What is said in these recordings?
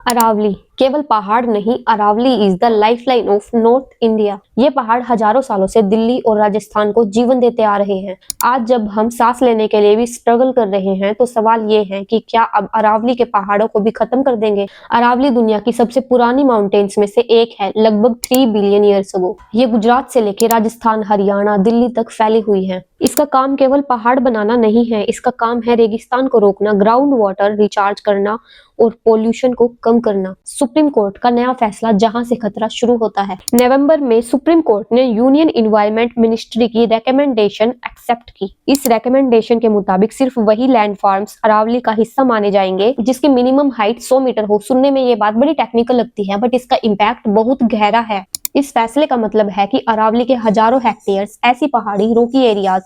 अरावली केवल पहाड़ नहीं, Aravalli is the lifeline of north India. ये पहाड़ हजारों सालों से दिल्ली और राजस्थान को जीवन देते आ रहे हैं। आज जब हम सांस लेने के लिए भी स्ट्रगल कर रहे हैं तो सवाल ये है कि क्या अब अरावली के पहाड़ों को भी खत्म कर देंगे। अरावली दुनिया की सबसे पुरानी माउंटेन्स में से एक है, लगभग 3 बिलियन ईयर्स अगो। ये गुजरात से लेकर राजस्थान, हरियाणा, दिल्ली तक फैली हुई है। इसका काम केवल पहाड़ बनाना नहीं है, इसका काम है रेगिस्तान को रोकना, ग्राउंड वाटर रिचार्ज करना और पोल्यूशन को कम करना। सुप्रीम कोर्ट का नया फैसला, जहां से खतरा शुरू होता है। नवंबर में सुप्रीम कोर्ट ने यूनियन इन्वायरमेंट मिनिस्ट्री की रिकमेंडेशन एक्सेप्ट की। इस रिकमेंडेशन के मुताबिक सिर्फ वही लैंड फार्म्स अरावली का हिस्सा माने जाएंगे जिसकी मिनिमम हाइट 100 मीटर हो। सुनने में ये बात बड़ी टेक्निकल लगती है, बट इसका इम्पैक्ट बहुत गहरा है। इस फैसले का मतलब है कि अरावली के हजारों हेक्टेयर्स ऐसी पहाड़ी रोकी एरियाज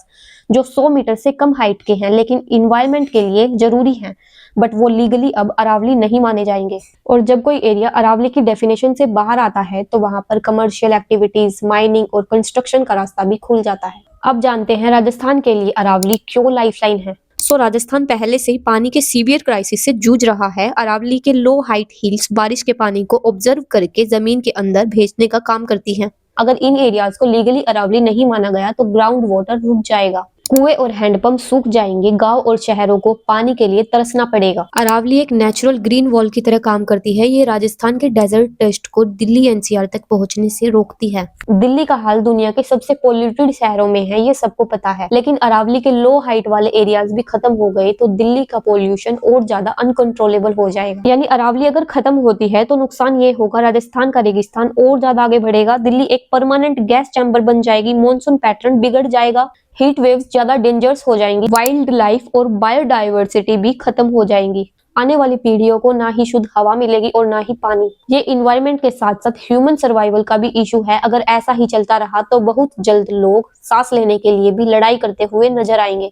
जो 100 मीटर से कम हाइट के हैं लेकिन इन्वायरमेंट के लिए जरूरी हैं, बट वो लीगली अब अरावली नहीं माने जाएंगे। और जब कोई एरिया अरावली की डेफिनेशन से बाहर आता है तो वहां पर कमर्शियल एक्टिविटीज, माइनिंग और कंस्ट्रक्शन का रास्ता भी खुल जाता है। अब जानते हैं राजस्थान के लिए अरावली क्यों लाइफलाइन है। राजस्थान पहले से ही पानी के सीवियर क्राइसिस से जूझ रहा है। अरावली के लो हाइट हिल्स बारिश के पानी को ऑब्जर्व करके जमीन के अंदर भेजने का काम करती हैं। अगर इन एरियाज को लीगली अरावली नहीं माना गया तो ग्राउंड वाटर रुक जाएगा, कुएं और हैंडपंप सूख जाएंगे, गांव और शहरों को पानी के लिए तरसना पड़ेगा। अरावली एक नेचुरल ग्रीन वॉल की तरह काम करती है। ये राजस्थान के डेजर्ट टेस्ट को दिल्ली एनसीआर तक पहुंचने से रोकती है। दिल्ली का हाल दुनिया के सबसे पोल्यूटेड शहरों में है, ये सबको पता है, लेकिन अरावली के लो हाइट वाले एरियाज भी खत्म हो गए तो दिल्ली का पोल्यूशन और ज्यादा अनकंट्रोलेबल हो जाएगा। यानी अरावली अगर खत्म होती है तो नुकसान ये होगा, राजस्थान का रेगिस्तान और ज्यादा आगे बढ़ेगा, दिल्ली एक परमानेंट गैस चैम्बर बन जाएगी, मॉनसून पैटर्न बिगड़ जाएगा, हीट वेव्स ज्यादा डेंजरस हो जाएंगी, वाइल्ड लाइफ और बायोडाइवर्सिटी भी खत्म हो जाएंगी। आने वाली पीढ़ियों को ना ही शुद्ध हवा मिलेगी और ना ही पानी। ये इन्वायरमेंट के साथ साथ ह्यूमन सर्वाइवल का भी इशू है। अगर ऐसा ही चलता रहा तो बहुत जल्द लोग सांस लेने के लिए भी लड़ाई करते हुए नजर आएंगे।